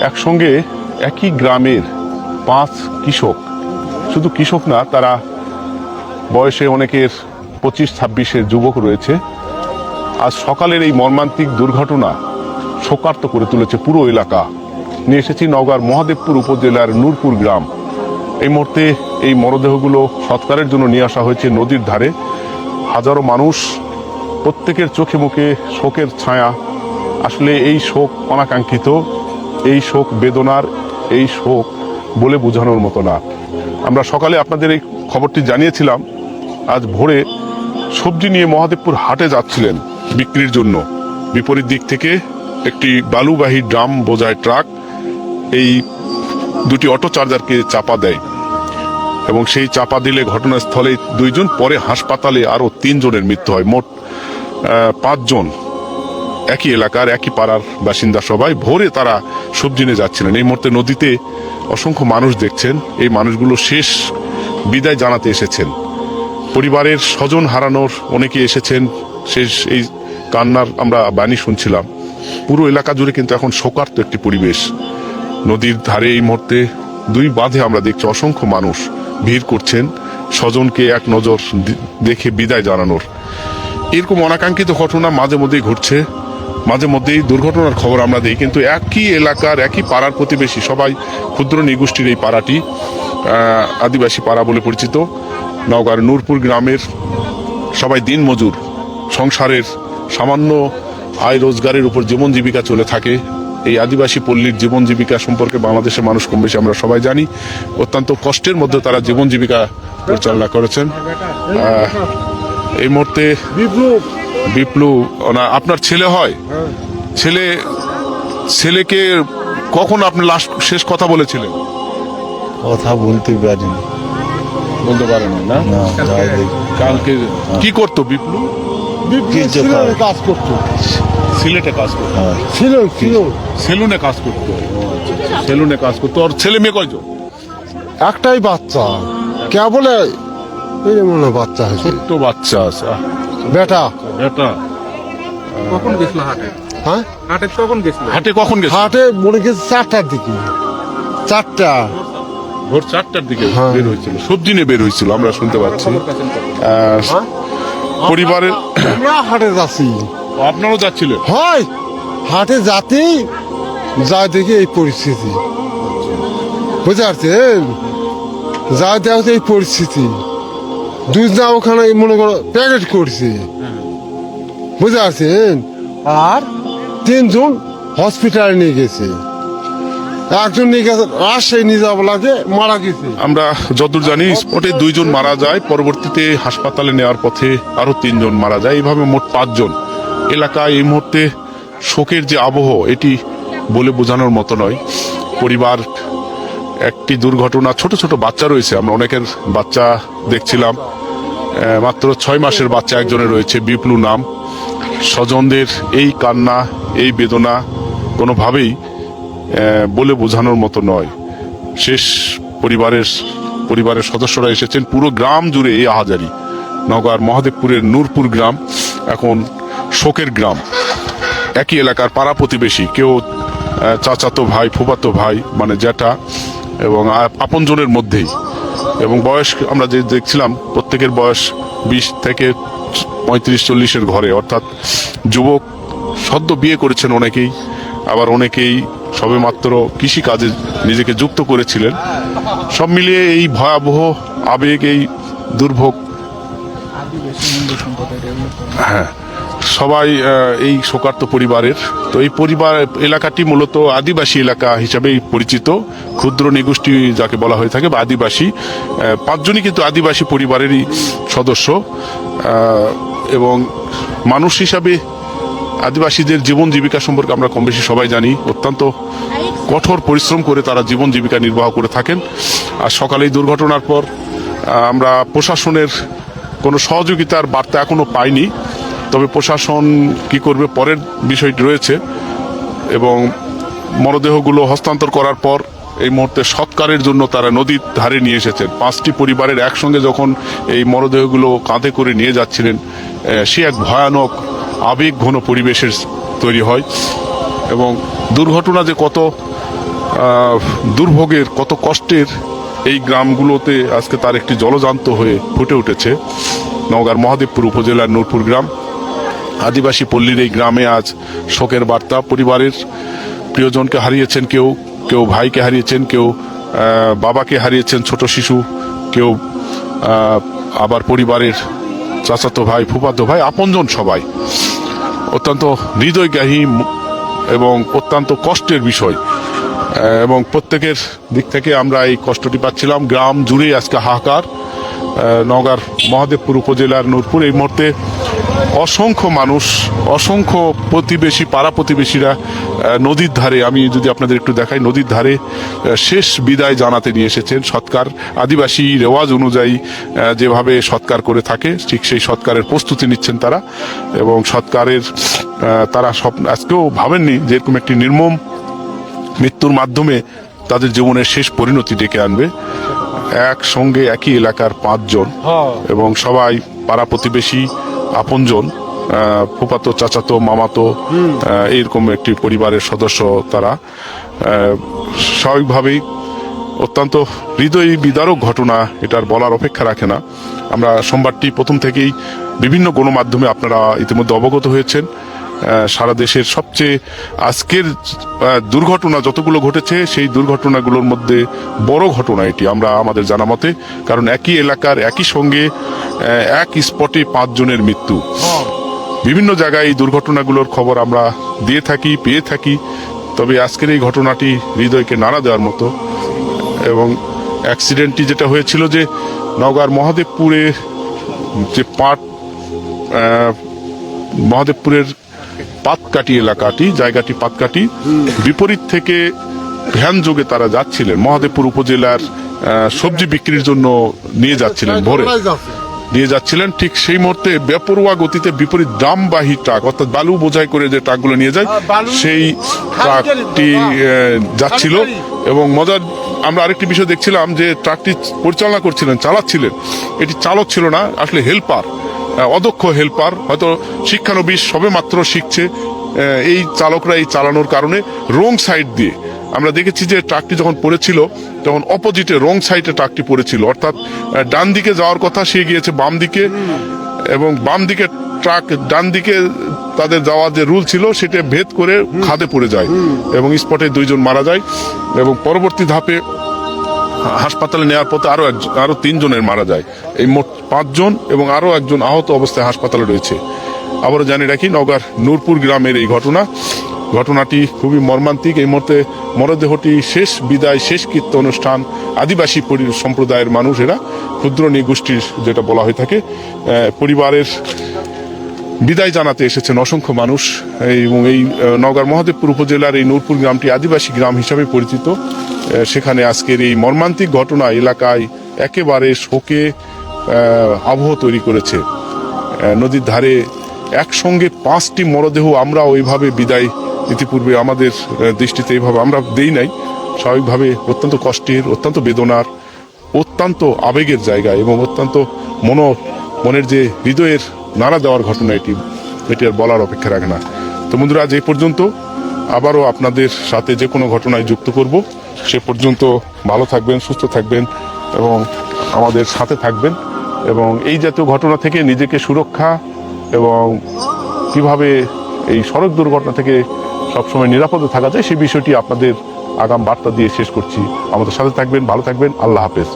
একসঙ্গে একই গ্রামের 5 কৃষক, শুধু কৃষক না, তারা বয়সে অনেকের 25-26-এর যুবক রয়েছে। আজ সকালের এই মর্মান্তিক দুর্ঘটনা শোকার্ত করে তুলেছে পুরো এলাকা। নিয়ে এসেছি নওগাঁর মহাদেবপুর উপজেলার নূরপুর গ্রাম। এই মুহূর্তে এই মরদেহগুলো সৎকারের জন্য নিয়ে আসা হয়েছে নদীর ধারে। হাজারো মানুষ, প্রত্যেকের চোখে মুখে শোকের ছায়া। আসলে এই শোক অনাকাঙ্ক্ষিত, এই শোক বেদনার, এই শোক বলে বোঝানোর মতো না। আমরা সকালে আপনাদের এই খবরটি জানিয়েছিলাম। আজ ভোরে সবজি নিয়ে মহাদেবপুর হাটে যাচ্ছিলেন বিক্রির জন্য। বিপরীত দিক থেকে একটি বালুবাহী ড্রাম বোঝাই ট্রাক এই দুটি অটো চার্জারকে চাপা দেয় এবং সেই চাপা দিলে ঘটনাস্থলে 2 জন, পরে হাসপাতালে আরো 3 জনের মৃত্যু হয়। মোট 5 জন একই এলাকার, একই পাড়ার বাসিন্দা। সবাই ভোরে তারা সবজি নিয়ে যাচ্ছিলেন। এই মুহূর্তে নদীতে অসংখ্য মানুষ দেখছেন। এই মানুষগুলো শেষ বিদায় জানাতে এসেছেন। পরিবারের স্বজন হারানোর অনেকে এসেছেন। শেষ এই কান্নার আমরা বাণী শুনছিলাম। পুরো এলাকা জুড়ে কিন্তু এখন শোকার্ত একটি পরিবেশ। নদীর ধারে এই মুহূর্তে 2 বাঁধে আমরা দেখছি অসংখ্য মানুষ ভিড় করছেন স্বজনকে এক নজর দেখে বিদায় জানানোর। এরকম অনাকাঙ্ক্ষিত ঘটনা মাঝে মধ্যেই ঘটছে, মাঝে মধ্যেই দুর্ঘটনার খবর আমরা দিই, কিন্তু একই এলাকার, একই পাড়ার প্রতিবেশী সবাই। ক্ষুদ্র নিগোষ্ঠীর এই পাড়াটি আদিবাসী পাড়া বলে পরিচিত। নওগাঁর নূরপুর গ্রামের সবাই দিন মজুর, সংসারের সামান্য আয় রোজগারের উপর জীবন জীবিকা চলে থাকে। এই আদিবাসী পল্লীর জীবন জীবিকা সম্পর্কে বাংলাদেশের মানুষ কম বেশি আমরা সবাই জানি। অত্যন্ত কষ্টের মধ্যে তারা জীবন জীবিকা পরিচালনা করেছেন। এই মুহূর্তে বিপ্লব না, আপনার ছেলে হয়? ছেলেকে কখন আপনি লাস্ট শেষ কথা বলেছিলেন? কথা বলতে পারিনি। বলতে পারেন না? কালকে কি করতো বিপ্লব? কাজ করতো, সিলেটে কাজ করতো, সেলুনে কাজ করতো। সেলুনে কাজ করতো। আর ছেলে মেয়ে কয়জন? একটাই বাচ্চা, কে বলে এই মনে বাচ্চা হয়েছে, ছোট্ট বাচ্চা আছে। বেটা। কখন গেছিল হাটে? হ্যাঁ, হাটে কখন গেছিল? হাটে কখন গেছে? হাটে মনে গেছে 4টার দিকে। 4টা, ভোর 4টার দিকে হ্যাঁ। বের হয়েছিল, সবজি নিয়ে বের হয়েছিল, আমরা শুনতে পাচ্ছি। পরিবারের আমরা হাটে যাচ্ছি। আপনারও যাচ্ছিলেন? হয় হাটে যাতেই যা দেখি এই পরিস্থিতি, বুঝতে পারছেন? যা দেখো এই পরিস্থিতি। 2 জন ওখানে মনে করো প্যাকেট করছে, বুঝতে পারছেন? আর 3 জন হসপিটালে নিয়ে গেছে। একজন নিয়ে গেছে রাজশাহী নিয়ে যাবো লাগে, মারা গেছে। আমরা যতদূর জানি স্পটে 2 জন মারা যায়, পরবর্তীতে হাসপাতালে নেওয়ার পথে আরো 3 জন মারা যায়। এইভাবে মোট 5 জন। এলাকায় এই মুহূর্তে শোকের যে আবহ, এটি বলে বোঝানোর মতো নয়। পরিবার, একটি দুর্ঘটনা, ছোট ছোট বাচ্চা রয়েছে। আমরা অনেকের বাচ্চা দেখছিলাম, মাত্র 6 মাসের বাচ্চা একজনের রয়েছে, বিপ্লু নাম। স্বজনদের এই কান্না, এই বেদনা কোনোভাবেই বলে বোঝানোর মতো নয়। শেষ পরিবারের সদস্যরা এসেছেন। পুরো গ্রাম জুড়ে এই আহাজারি। নওগাঁর মহাদেবপুরের নূরপুর গ্রাম এখন শোকের গ্রাম। একই এলাকার পাড়া প্রতিবেশী, কেউ চাচাতো ভাই, ফুফাতো ভাই, মানে জ্যাঠা এবং আপনজনের মধ্যেই। এবং বয়স আমরা যে দেখছিলাম, প্রত্যেকের বয়স 20 থেকে 35-40-এর ঘরে, অর্থাৎ যুবক। সদ্য বিয়ে করেছেন অনেকেই, আবার অনেকেই সবেমাত্র কৃষিকাজে নিজেকে যুক্ত করেছিলেন। সব মিলিয়ে এই ভয়াবহ আবেগ, এই দুর্ভোগ, হ্যাঁ, সবাই এই শোকার্ত পরিবারের। তো এই পরিবার এলাকাটি মূলত আদিবাসী এলাকা হিসাবেই পরিচিত। ক্ষুদ্র নিগোষ্ঠী যাকে বলা হয়ে থাকে বা আদিবাসী। 5 জনই কিন্তু আদিবাসী পরিবারেরই সদস্য। এবং মানুষ হিসাবে আদিবাসীদের জীবন জীবিকা সম্পর্কে আমরা কম বেশি সবাই জানি। অত্যন্ত কঠোর পরিশ্রম করে তারা জীবন জীবিকা নির্বাহ করে থাকেন। আর সকালে এই দুর্ঘটনার পর আমরা প্রশাসনের কোনো সহযোগিতার বার্তা এখনো পাইনি। তবে প্রশাসন কি করবে পরের বিষয়টি রয়েছে। এবং মরদেহগুলো হস্তান্তর করার পর এই মুহূর্তে সৎকারের জন্য তারা নদীর ধারে নিয়ে এসেছেন। 5টি পরিবারের একসঙ্গে যখন এই মরদেহগুলো কাঁধে করে নিয়ে যাচ্ছিলেন, সে এক ভয়ানক আবেগ ঘন পরিবেশের তৈরি হয়। এবং দুর্ঘটনা যে কত দুর্ভোগের, কত কষ্টের এই গ্রামগুলোতে আজকে তার একটি জলজান্ত হয়ে ফুটে উঠেছে। নওগাঁর মহাদেবপুর উপজেলার নূরপুর গ্রাম, আদিবাসী পল্লীর এই গ্রামে আজ শোকের বার্তা। পরিবারের প্রিয়জনকে হারিয়েছেন, কেউ কেউ ভাইকে হারিয়েছেন, কেউ বাবাকে হারিয়েছেন, ছোট শিশু, কেউ আবার পরিবারের চাচাতো ভাই, ফুফাতো ভাই, আপনজন সবাই। অত্যন্ত হৃদয়গ্রাহী এবং অত্যন্ত কষ্টের বিষয়, এবং প্রত্যেকের দিক থেকে আমরা এই কষ্টটি পাচ্ছিলাম। গ্রাম জুড়ে আজকে হাহাকার। নওগাঁর মহাদেবপুর উপজেলার নূরপুর, এই মুহূর্তে অসংখ্য মানুষ, অসংখ্য প্রতিবেশী, পাড়া প্রতিবেশীরা নদীর ধারে, আমি যদি আপনাদের একটু দেখাই, নদীর ধারে শেষ বিদায় জানাতে নিয়ে এসেছেন। সৎকার আদিবাসী রেওয়াজ অনুযায়ী যেভাবে সৎকার করে থাকে, ঠিক সেই সৎকারের প্রস্তুতি নিচ্ছেন তারা। এবং সৎকারের তারা আজকেও ভাবেননি যে এরকম একটি নির্মম মৃত্যুর মাধ্যমে তাদের জীবনের শেষ পরিণতি ডেকে আনবে। একসঙ্গে একই এলাকার 5 জন, এবং সবাই পাড়া প্রতিবেশী, আপনজন, ফুফাতো, চাচাতো, মামাতো, এইরকম একটি পরিবারের সদস্য তারা। স্বাভাবিকভাবেই অত্যন্ত হৃদয় বিদারক ঘটনা, এটার বলার অপেক্ষা রাখে না। আমরা সোমবারটি প্রথম থেকেই বিভিন্ন গণমাধ্যমে আপনারা ইতিমধ্যে অবগত হয়েছেন। সারা দেশের সবচেয়ে আজকের দুর্ঘটনা যতগুলো ঘটেছে, সেই দুর্ঘটনাগুলোর মধ্যে বড় ঘটনা এটি আমরা আমাদের জানা মতে। কারণ একই এলাকার, একই সঙ্গে এক স্পটে 5 জনের মৃত্যু। বিভিন্ন জায়গায় এই দুর্ঘটনাগুলোর খবর আমরা দিয়ে থাকি, পেয়ে থাকি। তবে আজকের এই ঘটনাটি হৃদয়কে নাড়া দেওয়ার মতো। এবং অ্যাক্সিডেন্টটি যেটা হয়েছিল, যে নওগাঁর মহাদেবপুরে যে মহাদেবপুরের পাতকাটি এলাকাটি, জায়গাটি পাতকাটি, বিপরীত থেকে ভ্যান যোগে তারা যাচ্ছিলেন মহাদেবপুর উপজেলার সবজি বিক্রির জন্য নিয়ে যাচ্ছিলেন, ভোরে নিয়ে যাচ্ছিলেন। ঠিক সেই মুহূর্তে বেপরোয়া গতিতে বিপরীত ড্রামবাহী ট্রাক, অর্থাৎ বালু বোঝাই করে যে ট্রাকগুলো নিয়ে যায়, সেই ট্রাকটি যাচ্ছিল। এবং মজার, আমরা আরেকটি বিষয় দেখছিলাম যে ট্রাকটি পরিচালনা করছিলেন, চালাচ্ছিলেন, এটি চালক ছিল না, আসলে হেল্পার, অদক্ষ হেল্পার, হয়তো শিক্ষানবিশ, সবে মাত্র শিখছে। এই চালকরা এই চালানোর কারণে রং সাইড দিয়ে আমরা দেখেছি যে ট্রাকটি যখন পড়েছিল, তখন অপোজিটে রং সাইডে ট্রাকটি পড়েছিল, অর্থাৎ ডান দিকে যাওয়ার কথা, সে গিয়েছে বাম দিকে। এবং বাম দিকে ট্রাক, ডান দিকে তাদের যাওয়ার যে রুল ছিল, সেটা ভেদ করে খাদে পড়ে যায়, এবং স্পটে 2 জন মারা যায়। এবং পরবর্তী ধাপে হাসপাতালে নেওয়ার পথে আরো 3 জনের মারা যায়। এই মোট 5 জন, এবং আরো একজন আহত অবস্থায় হাসপাতালে রয়েছে। আবারও জানিয়ে রাখি, নওগাঁর নূরপুর গ্রামের এই ঘটনাটি খুবই মর্মান্তিক। এই মুহূর্তে মরদেহটি শেষ বিদায়, শেষকৃত্য অনুষ্ঠান, আদিবাসী সম্প্রদায়ের মানুষ, এরা ক্ষুদ্র নৃগোষ্ঠীর যেটা বলা হয়ে থাকে, পরিবারের বিদায় জানাতে এসেছেন অসংখ্য মানুষ। এবং এই নওগাঁর মহাদেবপুর উপজেলার এই নূরপুর গ্রামটি আদিবাসী গ্রাম হিসাবে পরিচিত। সেখানে আজকের এই মর্মান্তিক ঘটনা এলাকায় একেবারে শোকে আবহ তৈরি করেছে। নদীর ধারে একসঙ্গে 5টি মরদেহ আমরা ওইভাবে বিদায় ইতিপূর্বে আমাদের দৃষ্টিতে এইভাবে আমরা দেই নাই। স্বাভাবিকভাবে অত্যন্ত কষ্টের, অত্যন্ত বেদনার, অত্যন্ত আবেগের জায়গা, এবং অত্যন্ত মনের যে হৃদয়ের নাড়া দেওয়ার ঘটনা, এটি আর বলার অপেক্ষা রাখে না। তো বন্ধুরা, আজ এই পর্যন্ত। আবারও আপনাদের সাথে যে কোনো ঘটনায় যুক্ত করব। সে পর্যন্ত ভালো থাকবেন, সুস্থ থাকবেন, এবং আমাদের সাথে থাকবেন। এবং এই জাতীয় ঘটনা থেকে নিজেকে সুরক্ষা এবং কিভাবে এই সড়ক দুর্ঘটনা থেকে সবসময় নিরাপদে থাকা যায়, সেই বিষয়টি আপনাদের আগাম বার্তা দিয়ে শেষ করছি। আমাদের সাথে থাকবেন, ভালো থাকবেন। আল্লাহ হাফেজ।